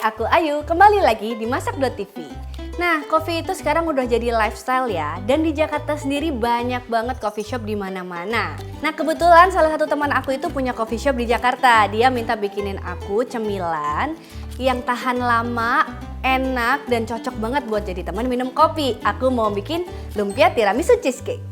aku Ayu, kembali lagi di Masak.tv. Nah, kopi itu sekarang udah jadi lifestyle ya, dan di Jakarta sendiri banyak banget coffee shop di mana-mana. Nah, kebetulan salah satu teman aku itu punya coffee shop di Jakarta. Dia minta bikinin aku cemilan yang tahan lama, enak, dan cocok banget buat jadi teman minum kopi. Aku mau bikin lumpia tiramisu cheesecake.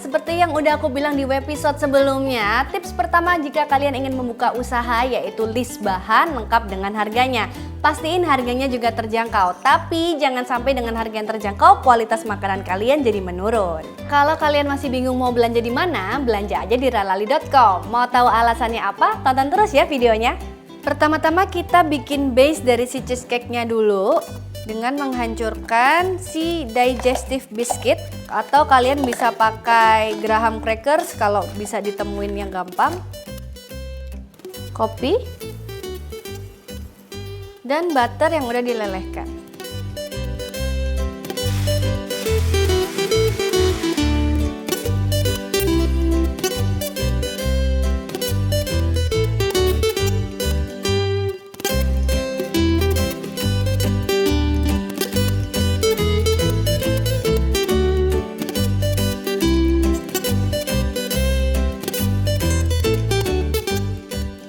Seperti yang udah aku bilang di episode sebelumnya, tips pertama jika kalian ingin membuka usaha yaitu list bahan lengkap dengan harganya. Pastiin harganya juga terjangkau, tapi jangan sampai dengan harga yang terjangkau kualitas makanan kalian jadi menurun. Kalau kalian masih bingung mau belanja di mana, belanja aja di ralali.com. Mau tahu alasannya apa? Tonton terus ya videonya. Pertama-tama kita bikin base dari si cheesecake-nya dulu dengan menghancurkan si digestive biscuit, atau kalian bisa pakai graham crackers kalau bisa ditemuin yang gampang, kopi, dan butter yang udah dilelehkan.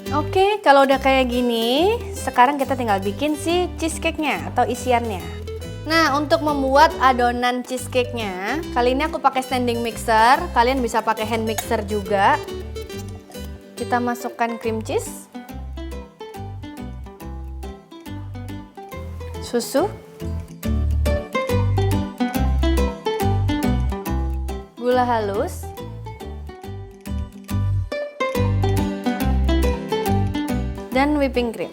Oke, kalau udah kayak gini, sekarang kita tinggal bikin si cheesecake-nya atau isiannya. Nah, untuk membuat adonan cheesecake-nya, kali ini aku pakai standing mixer. Kalian bisa pakai hand mixer juga. Kita masukkan cream cheese, susu, gula halus, dan whipping cream.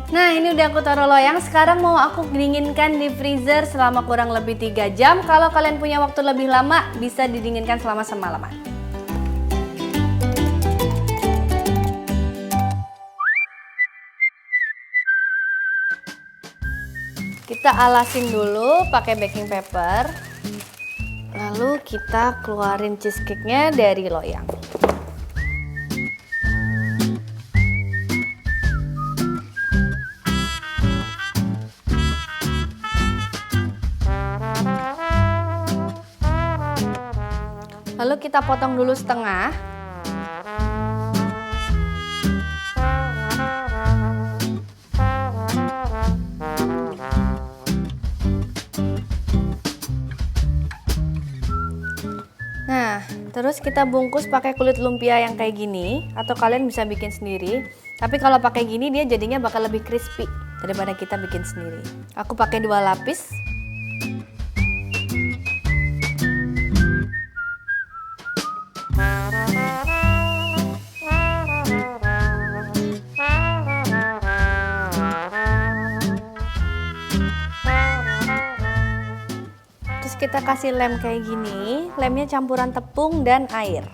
Nah, ini udah aku taruh loyang. Sekarang mau aku dinginkan di freezer selama kurang lebih 3 jam. Kalau kalian punya waktu lebih lama, bisa didinginkan selama semalaman. Kita alasin dulu pakai baking paper. Lalu kita keluarin cheesecake-nya dari loyang. Lalu kita potong dulu setengah. Nah, terus kita bungkus pakai kulit lumpia yang kayak gini, atau kalian bisa bikin sendiri. Tapi kalau pakai gini dia jadinya bakal lebih crispy daripada kita bikin sendiri. Aku pakai 2 lapis. Kita kasih lem kayak gini, lemnya campuran tepung dan air.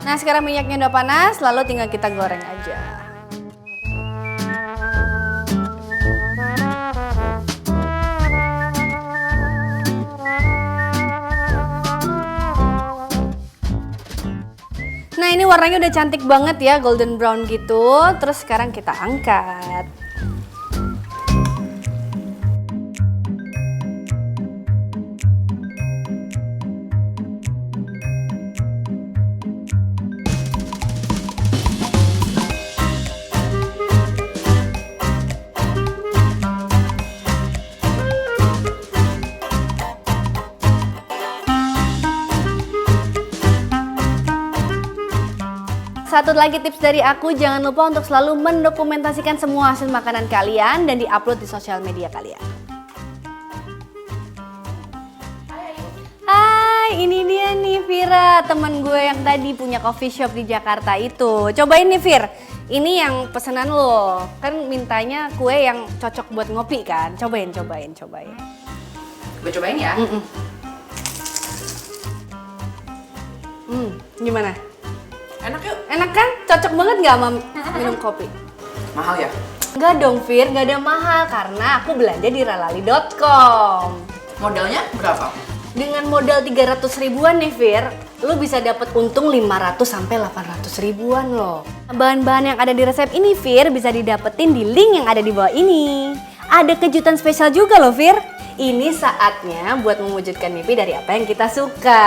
Nah, sekarang minyaknya udah panas, lalu tinggal kita goreng aja. Nah, ini warnanya udah cantik banget ya, golden brown gitu. Terus sekarang kita angkat. satu lagi tips dari aku, jangan lupa untuk selalu mendokumentasikan semua hasil makanan kalian dan diupload di sosial media kalian. Hai, ini dia nih Vira, teman gue yang tadi punya coffee shop di Jakarta itu. Cobain nih Vir, ini yang pesanan lo. Kan mintanya kue yang cocok buat ngopi kan. Cobain. Gue cobain ya. Gimana? Enak yuk. Enak kan? Cocok banget nggak sama minum kopi? Mahal ya? Enggak dong Vir, nggak ada mahal karena aku belanja di ralali.com. Modalnya berapa? Dengan modal 300 ribuan nih Vir, lu bisa dapat untung 500 sampai 800 ribuan loh. Bahan-bahan yang ada di resep ini Vir bisa didapetin di link yang ada di bawah ini. Ada kejutan spesial juga loh Vir. Ini saatnya buat mewujudkan mimpi dari apa yang kita suka.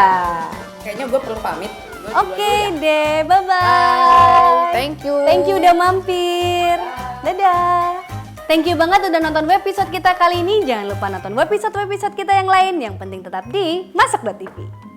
Kayaknya gue perlu pamit. Oke deh, bye-bye. Thank you. Thank you udah mampir. Dadah. Thank you banget udah nonton episode kita kali ini. Jangan lupa nonton episode kita yang lain. Yang penting tetap di Masak.tv.